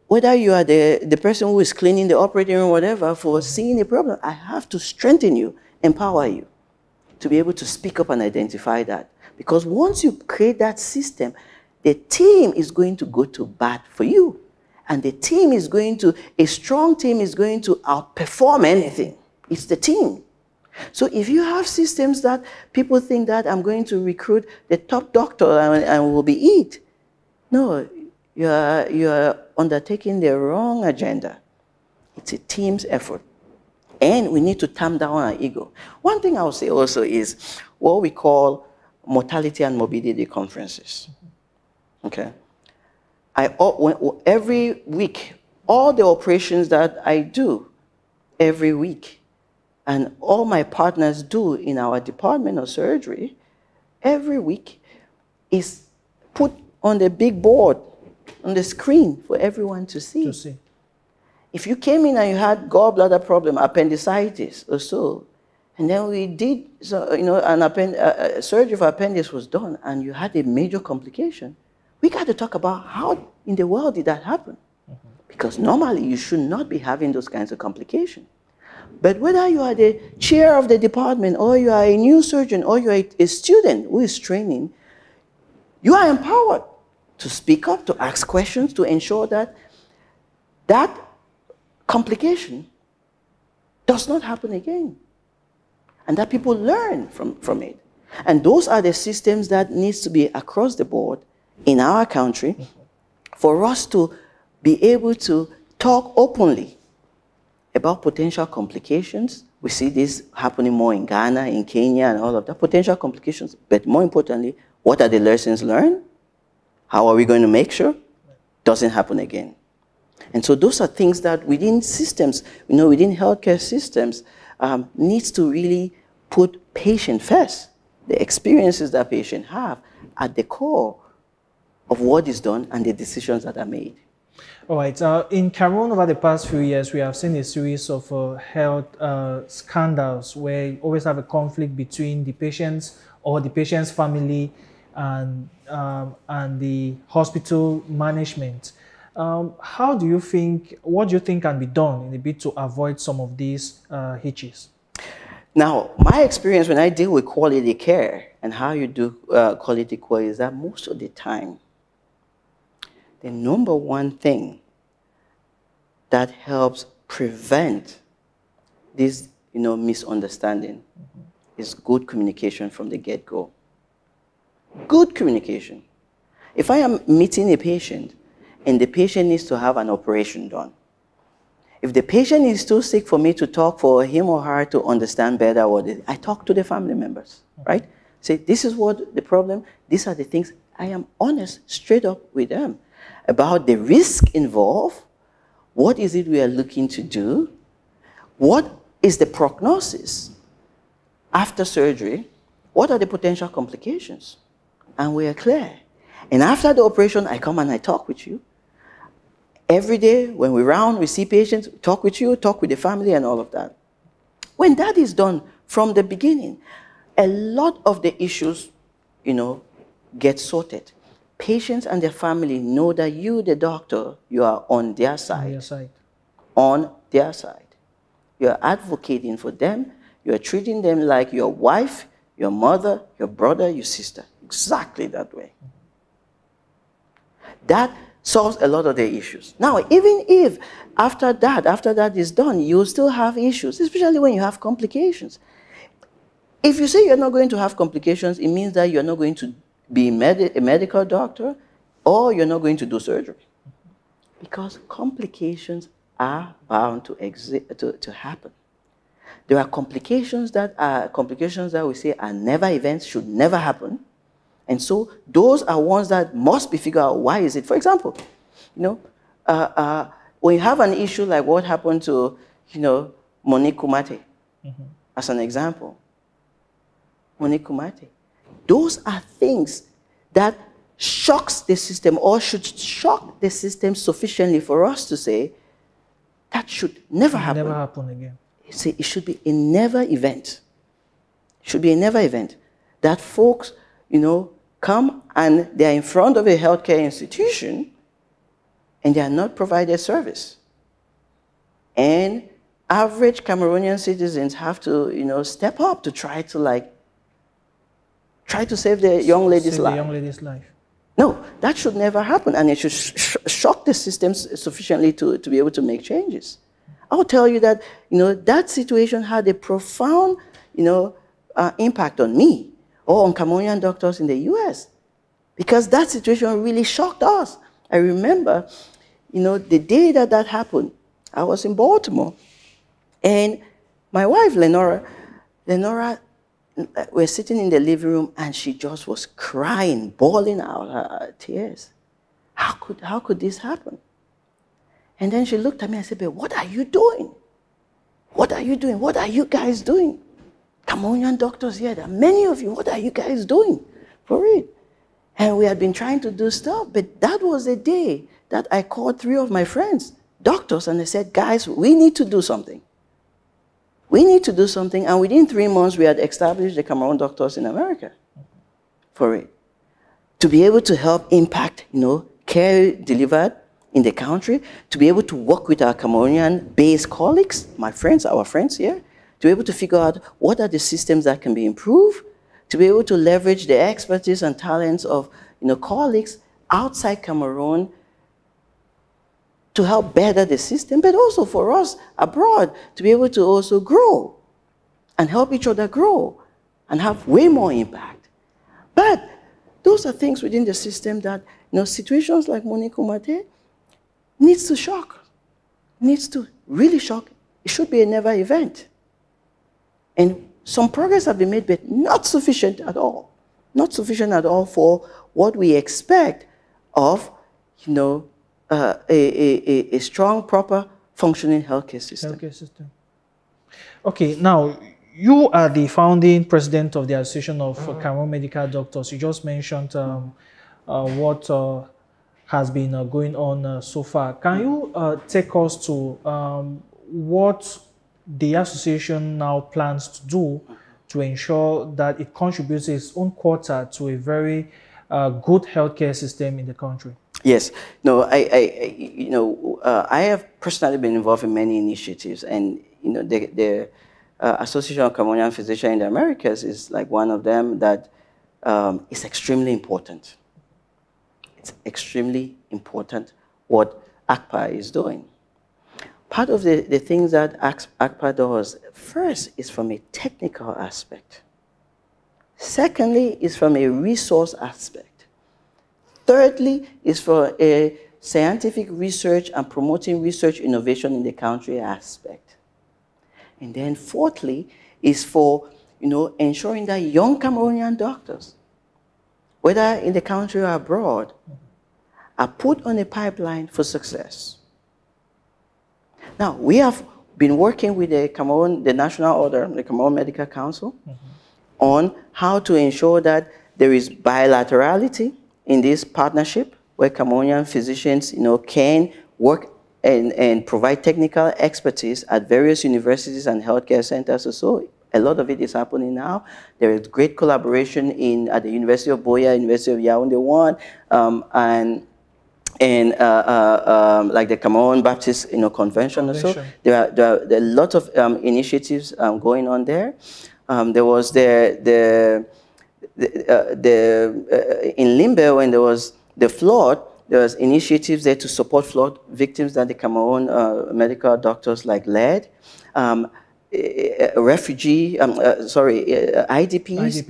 whether you are the person who is cleaning the operating room or whatever, for seeing a problem. I have to strengthen you, empower you, to be able to speak up and identify that. Because once you create that system, the team is going to go to bat for you. And a strong team is going to outperform anything. It's the team. So if you have systems that people think that I'm going to recruit the top doctor and will be it, no, you are undertaking the wrong agenda. It's a team's effort. And we need to tamp down our ego. One thing I will say also is what we call mortality and morbidity conferences. Okay, every week, all the operations that I do every week, and all my partners do in our department of surgery, every week is put on the big board, on the screen for everyone to see. If you came in and you had gallbladder problem, appendicitis or so, and then we did, surgery for appendix was done, and you had a major complication, we got to talk about how in the world did that happen. Because normally you should not be having those kinds of complications. But whether you are the chair of the department, or you are a new surgeon, or you are a student who is training, you are empowered to speak up, to ask questions, to ensure that that complication does not happen again. And that people learn from it. And those are the systems that needs to be across the board in our country for us to be able to talk openly about potential complications. We see this happening more in Ghana, in Kenya, and all of that, potential complications. But more importantly, what are the lessons learned? How are we going to make sure it doesn't happen again? And so those are things that within systems, within healthcare systems, needs to really put patient first. The experiences that patients have at the core of what is done and the decisions that are made. All right. In Cameroon, over the past few years, we have seen a series of health scandals where you always have a conflict between the patients or the patient's family and the hospital management. What do you think can be done in a bit to avoid some of these hitches? Now, my experience when I deal with quality care and how you do quality care is that most of the time, the number one thing that helps prevent this, misunderstanding is good communication from the get-go. Good communication. If I am meeting a patient and the patient needs to have an operation done, if the patient is too sick for me to talk for him or her to understand better what it is, I talk to the family members, right? Say, this is what the problem, these are the things. I am honest, straight up with them about the risk involved, what is it we are looking to do, what is the prognosis after surgery, what are the potential complications, and we are clear. And after the operation, I come and I talk with you. Every day, when we see patients, talk with you, talk with the family and all of that. When that is done from the beginning, a lot of the issues, get sorted. Patients and their family know that you, the doctor, you are on their side. On their side. On their side. You are advocating for them. You are treating them like your wife, your mother, your brother, your sister. Exactly that way. That solves a lot of the issues. Now, even if after that is done, you still have issues, especially when you have complications. If you say you're not going to have complications, it means that you're not going to be a medical doctor, or you're not going to do surgery. Because complications are bound to happen. There are complications that we say are never events, should never happen. And so those are ones that must be figured out. Why is it? For example, when you have an issue like what happened to, Monique Kumate, as an example. Monique Kumate. Those are things that shocks the system, or should shock the system sufficiently for us to say that should never happen. Never happen again. It should be a never event. It should be a never event that folks, come and they are in front of a healthcare institution and they are not provided service. And average Cameroonian citizens have to, step up to try to save the young lady's life. The young lady's life. No, that should never happen, and it should shock the systems sufficiently to be able to make changes. I'll tell you that, that situation had a profound, impact on me or on Cameroonian doctors in the US, because that situation really shocked us. I remember, the day that happened, I was in Baltimore, and my wife, Lenora, we're sitting in the living room, and she just was crying, bawling out her tears. How could this happen? And then she looked at me and said, "Babe, what are you doing? What are you doing? What are you guys doing? Cameroonian doctors here, there are many of you. What are you guys doing for it?" And we had been trying to do stuff, but that was the day that I called 3 of my friends, doctors, and I said, "Guys, we need to do something. We need to do something." And within 3 months, we had established the Cameroon Doctors in America for it, to be able to help impact, care delivered in the country, to be able to work with our Cameroonian-based colleagues, my friends, our friends here, to be able to figure out what are the systems that can be improved, to be able to leverage the expertise and talents of, colleagues outside Cameroon to help better the system, but also for us abroad to be able to also grow and help each other grow and have way more impact. But those are things within the system that, situations like Monique Kumate needs to shock, needs to really shock. It should be a never event. And some progress have been made, but not sufficient at all. Not sufficient at all for what we expect of, a strong, proper, functioning healthcare system. Okay, now, you are the founding president of the Association of Cameroon Medical Doctors. You just mentioned what has been going on so far. Can you take us to what the association now plans to do to ensure that it contributes its own quota to a very good healthcare system in the country? Yes. No, I have personally been involved in many initiatives, and the Association of Cameroonian Physicians in the Americas is like one of them that is extremely important. It's extremely important what ACPA is doing. Part of the things that ACPA does, first, is from a technical aspect. Secondly, is from a resource aspect. Thirdly, is for a scientific research and promoting research innovation in the country aspect. And then fourthly, is for ensuring that young Cameroonian doctors, whether in the country or abroad, are put on a pipeline for success. Now, we have been working with the National Order, the Cameroon Medical Council, on how to ensure that there is bilaterality in this partnership, where Cameroonian physicians, can work and provide technical expertise at various universities and healthcare centers. So a lot of it is happening now. There is great collaboration at the University of Boya, University of Yaoundé 1, like the Cameroon Baptist Convention. So there are a lot of initiatives going on there. There was in Limbe, when there was the flood, there was initiatives there to support flood victims that the Cameroon medical doctors led.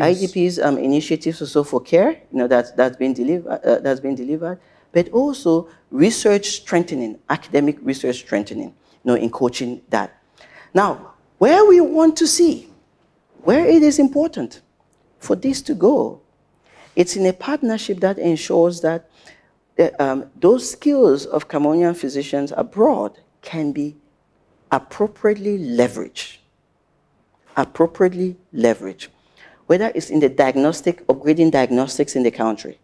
IDPs initiatives also for care, that's been delivered. But also research strengthening, academic research strengthening. in coaching that. Now, where we want to see, where it is important for this to go, it's in a partnership that ensures that those skills of Cameroonian physicians abroad can be appropriately leveraged. Appropriately leveraged. Whether it's in the diagnostic, upgrading diagnostics in the country,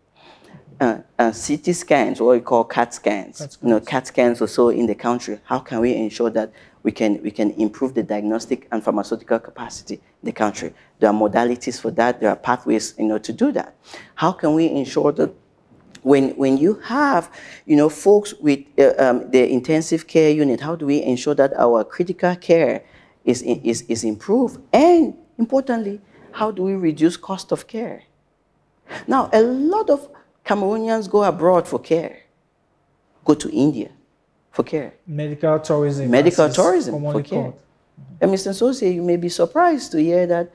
CT scans, what we call CAT scans, CAT scans or so in the country. How can we ensure that we can improve the diagnostic and pharmaceutical capacity in the country? There are modalities for that. There are pathways, to do that. How can we ensure that when you have, folks with the intensive care unit, how do we ensure that our critical care is improved? And importantly, how do we reduce cost of care? Now, a lot of Cameroonians go abroad for care, go to India for care. Medical tourism. Medical tourism for care. And Mr. Nsoesie, you may be surprised to hear that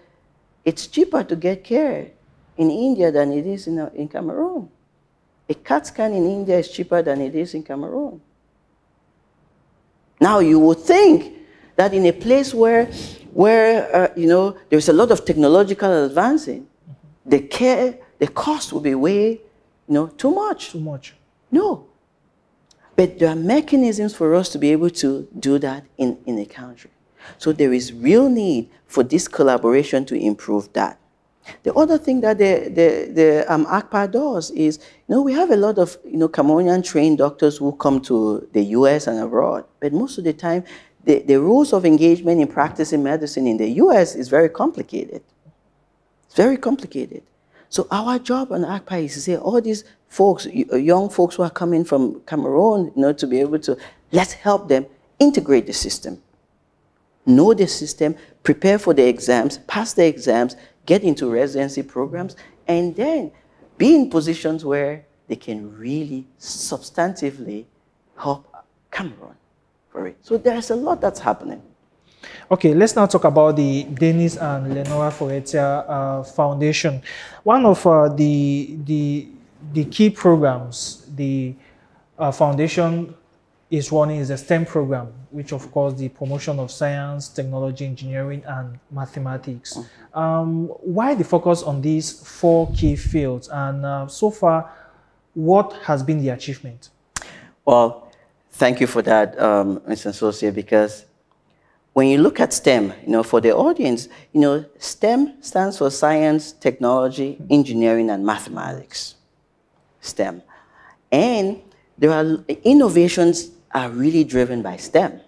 it's cheaper to get care in India than it is in Cameroon. A CAT scan in India is cheaper than it is in Cameroon. Now, you would think that in a place where there's a lot of technological advancing, the cost will be way, too much. Too much. No. But there are mechanisms for us to be able to do that in a country. So there is real need for this collaboration to improve that. The other thing that the ACPA does is, we have a lot of, Cameroonian trained doctors who come to the US and abroad, but most of the time, the rules of engagement in practicing medicine in the US is very complicated. It's very complicated. So our job on ACPA is to say, all these folks, young folks who are coming from Cameroon, to be able to, let's help them integrate the system, know the system, prepare for the exams, pass the exams, get into residency programs, and then be in positions where they can really substantively help Cameroon for it. So there's a lot that's happening. Okay, let's now talk about the Denis and Lenora Foretia Foundation. One of the key programs the foundation is running is a STEM program, which of course the promotion of science, technology, engineering, and mathematics. Why the focus on these 4 key fields? And so far, what has been the achievement? Well, thank you for that, Mr. Nsoesie, because when you look at STEM, for the audience, STEM stands for science, technology, engineering, and mathematics. STEM. And there are innovations are really driven by STEM.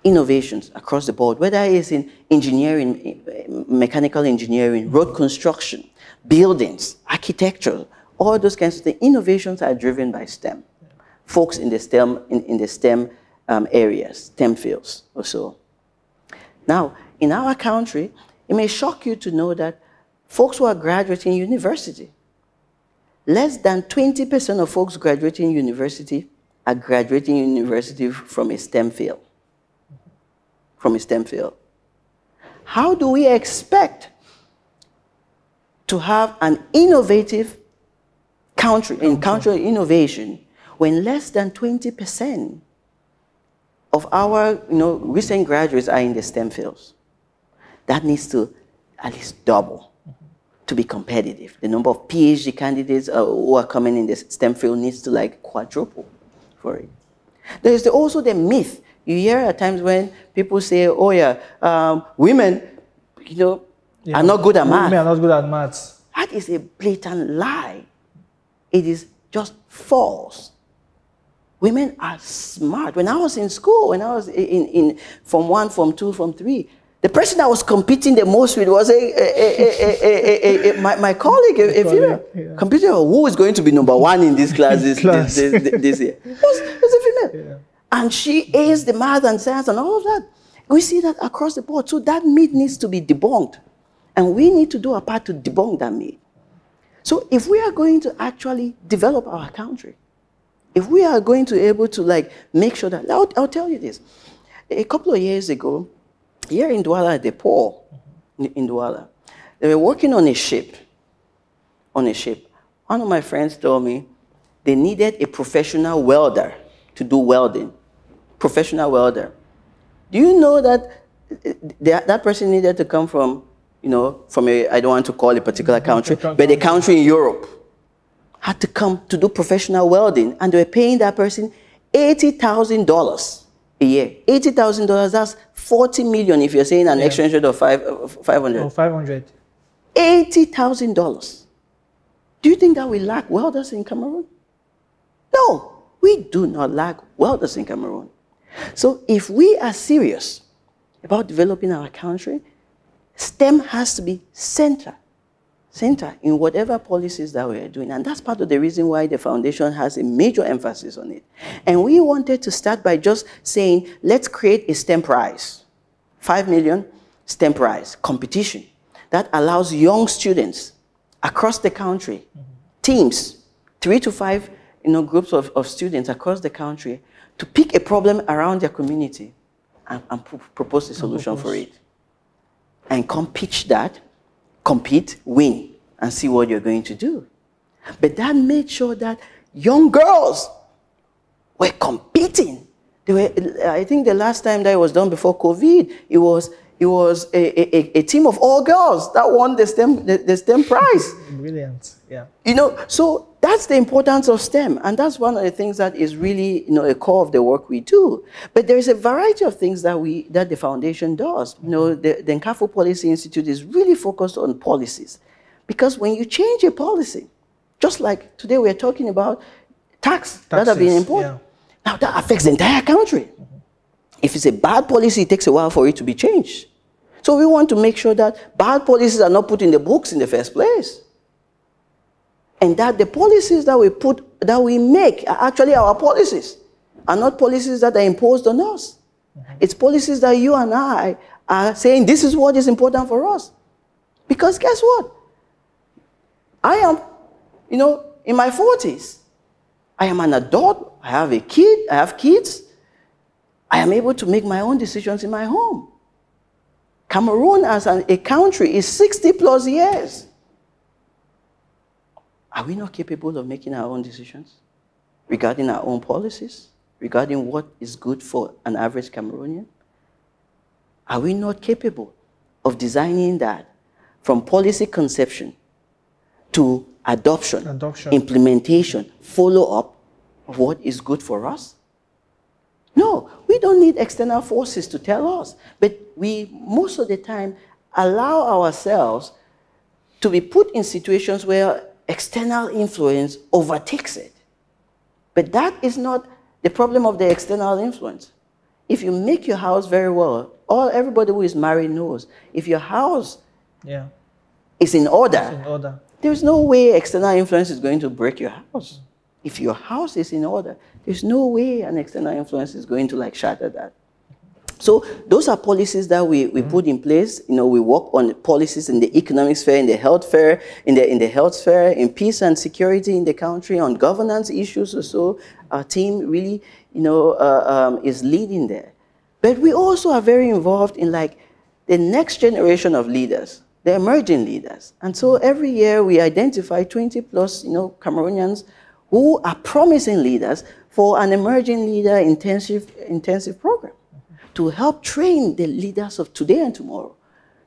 Innovations across the board, whether it's in engineering, mechanical engineering, road construction, buildings, architecture, all those kinds of things. Innovations are driven by STEM. Folks in the STEM areas, STEM fields or so. Now, in our country, it may shock you to know that folks who are graduating university, less than 20% of folks graduating university are graduating university from a STEM field. From a STEM field. How do we expect to have an innovative country, in country innovation, when less than 20% of our recent graduates are in the STEM fields? That needs to at least double to be competitive. The number of PhD candidates who are coming in the STEM field needs to quadruple for it. There is also the myth. You hear at times when people say, oh yeah, women, are not good at math. Women are not good at maths. That is a blatant lie. It is just false. Women are smart. When I was in school, when I was in Form 1, Form 2, Form 3, the person I was competing the most with was my colleague, a female. Yeah. Competing who is going to be #1 in this class this year. Was a female. Yeah. And she aced the math and science and all of that. We see that across the board. So that myth needs to be debunked. And we need to do our part to debunk that myth. So if we are going to actually develop our country, if we are going to be able to make sure that, I'll tell you this. A couple of years ago, here in Douala, at the port in Douala, they were working on a ship. One of my friends told me they needed a professional welder to do welding. Professional welder. Do you know that that person needed to come from, from a, I don't want to call a particular country, but a country in Europe, had to come to do professional welding, and they were paying that person $80,000 a year. $80,000, that's 40 million if you're saying an exchange rate of 500. Oh, 500. $80,000. Do you think that we lack welders in Cameroon? No, we do not lack welders in Cameroon. So if we are serious about developing our country, STEM has to be center in whatever policies that we are doing. And that's part of the reason why the foundation has a major emphasis on it. And we wanted to start by just saying, let's create a STEM prize. 5 million STEM prize competition that allows young students across the country, teams, 3 to 5 groups of students across the country, to pick a problem around their community and propose a solution for it. And come pitch that, compete, win, and see what you're going to do. But that made sure that young girls were competing. They were, I think the last time that it was done before COVID, it was a team of all girls that won the STEM prize. Brilliant, yeah. So that's the importance of STEM, and that's one of the things that is really, a core of the work we do. But there is a variety of things that the foundation does. The Nkafu Policy Institute is really focused on policies, because when you change a policy, just like today we're talking about taxes that have been imposed, now that affects the entire country. If it's a bad policy, it takes a while for it to be changed. So we want to make sure that bad policies are not put in the books in the first place. And that the policies that we make are actually our policies, are not policies that are imposed on us. It's policies that you and I are saying, this is what is important for us. Because guess what? I am, in my 40s. I am an adult, I have kids. I am able to make my own decisions in my home. Cameroon as a country is 60 plus years. Are we not capable of making our own decisions regarding our own policies, regarding what is good for an average Cameroonian? Are we not capable of designing that from policy conception to adoption, implementation, follow-up of what is good for us? No, we don't need external forces to tell us, but we, most of the time, allow ourselves to be put in situations where external influence overtakes it. But that is not the problem of the external influence. If you make your house very well, everybody who is married knows, if your house is in order, there's no way external influence is going to break your house. If your house is in order, there's no way an external influence is going to shatter that. So those are policies that we put in place. We work on policies in the economic sphere, in the health sphere, in peace and security in the country, on governance issues or so. Our team really, is leading there. But we also are very involved in the next generation of leaders, the emerging leaders. And so every year we identify 20 plus, Cameroonians who are promising leaders for an emerging leader intensive program to help train the leaders of today and tomorrow,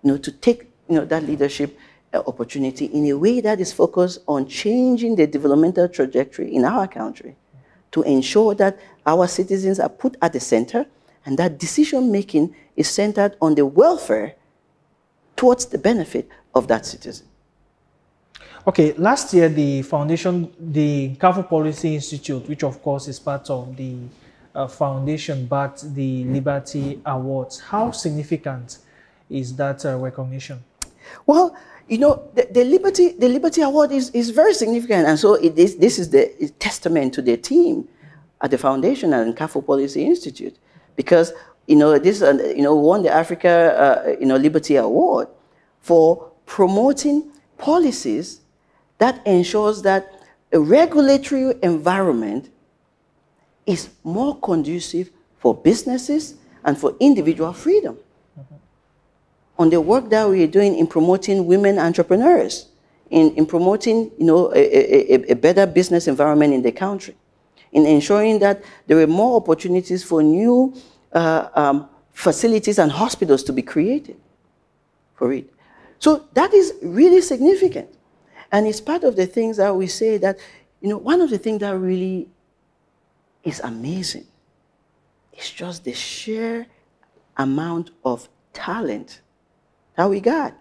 to take that leadership opportunity in a way that is focused on changing the developmental trajectory in our country, to ensure that our citizens are put at the center and that decision-making is centered on the welfare towards the benefit of that citizen. Okay, last year the foundation, the Nkafu Policy Institute, which of course is part of the foundation, backed the Liberty Awards. How significant is that recognition? Well, the Liberty Award is very significant, and so this is the testament to the team at the foundation and Nkafu Policy Institute, because this won the Africa Liberty Award for promoting policies that ensures that a regulatory environment is more conducive for businesses and for individual freedom. On the work that we are doing in promoting women entrepreneurs, in promoting a better business environment in the country, in ensuring that there are more opportunities for new facilities and hospitals to be created for it. So that is really significant. And it's part of the things that we say that, one of the things that really is amazing is just the sheer amount of talent that we got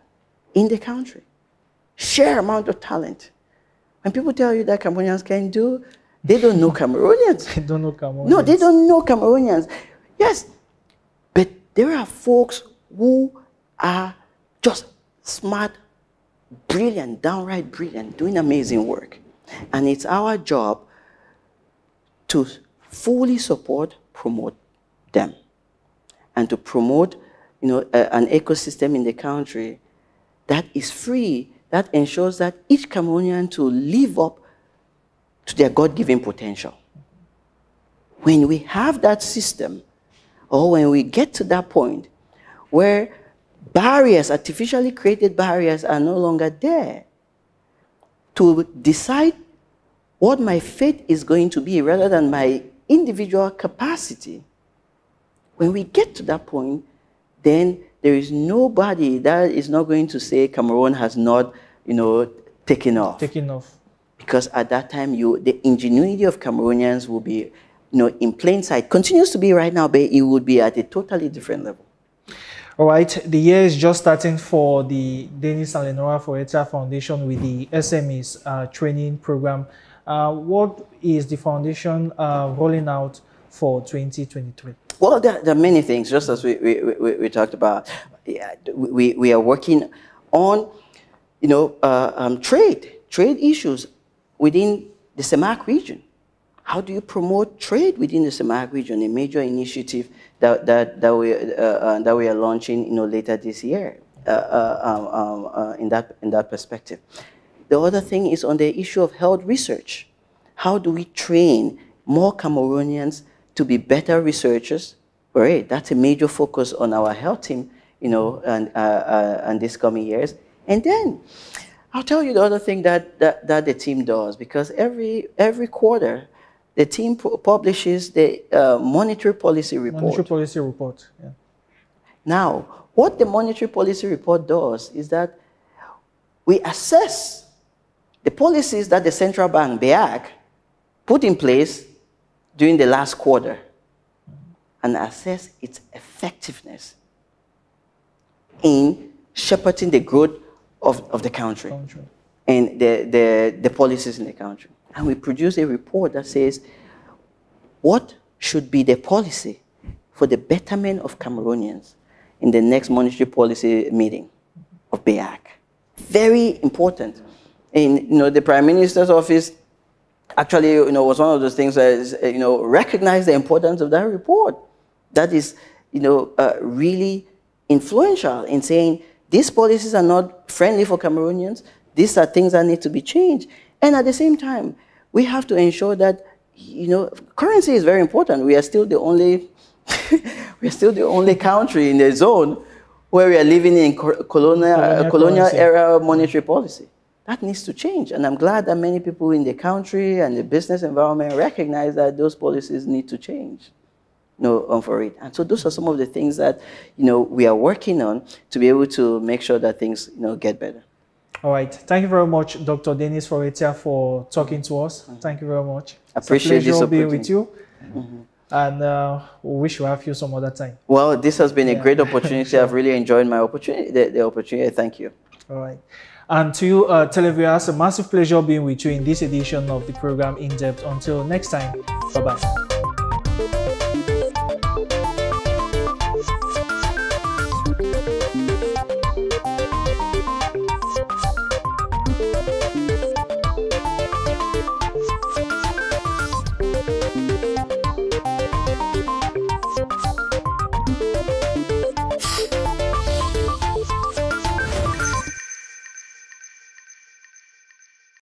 in the country. Sheer amount of talent. When people tell you that Cameroonians can do, they don't know Cameroonians. They don't know Cameroonians. No, they don't know Cameroonians. Yes, but there are folks who are just smart, brilliant, downright brilliant, doing amazing work. And it's our job to fully support, promote them. And to promote, an ecosystem in the country that is free, that ensures that each Cameroonian to live up to their God-given potential. When we have that system, or when we get to that point where barriers, artificially created barriers, are no longer there, to decide what my fate is going to be rather than my individual capacity, when we get to that point, then there is nobody that is not going to say Cameroon has not, taken off. Taking off. Because at that time, the ingenuity of Cameroonians will be, in plain sight. Continues to be right now, but it would be at a totally different level. All right, the year is just starting for the Denis and Lenora Foretia Foundation with the SMEs training program. What is the foundation rolling out for 2023? Well, there are many things, just as we talked about. Yeah, we are working on, trade issues within the CEMAC region. How do you promote trade within the CEMAC region? A major initiative that we are launching, later this year. In that perspective, the other thing is on the issue of health research. How do we train more Cameroonians to be better researchers? Right, that's a major focus on our health team, and this coming years. And then I'll tell you the other thing that the team does, because every quarter the team publishes the monetary policy report. Monetary policy report, yeah. Now, what the monetary policy report does is that we assess the policies that the central bank, BEAC, put in place during the last quarter and assess its effectiveness in shepherding the growth of the country and the policies in the country. And we produce a report that says what should be the policy for the betterment of Cameroonians in the next monetary policy meeting of BEAC. Very important. And the Prime Minister's office actually was one of those things that recognized the importance of that report. That is really influential in saying these policies are not friendly for Cameroonians. These are things that need to be changed. And at the same time, we have to ensure that currency is very important. We are still the only country in the zone where we are living in colonial era monetary policy. That needs to change. And I'm glad that many people in the country and the business environment recognize that those policies need to change. For it. And so those are some of the things that we are working on to be able to make sure that things get better. All right. Thank you very much, Dr. Denis Foretia, for talking to us. Thank you very much. Appreciate this opportunity. Being with you. And we wish to have you some other time. Well, this has been a great opportunity. Sure. I've really enjoyed my opportunity. The opportunity. Thank you. All right. And to you, televiewers, a massive pleasure being with you in this edition of the program In Depth. Until next time, bye-bye.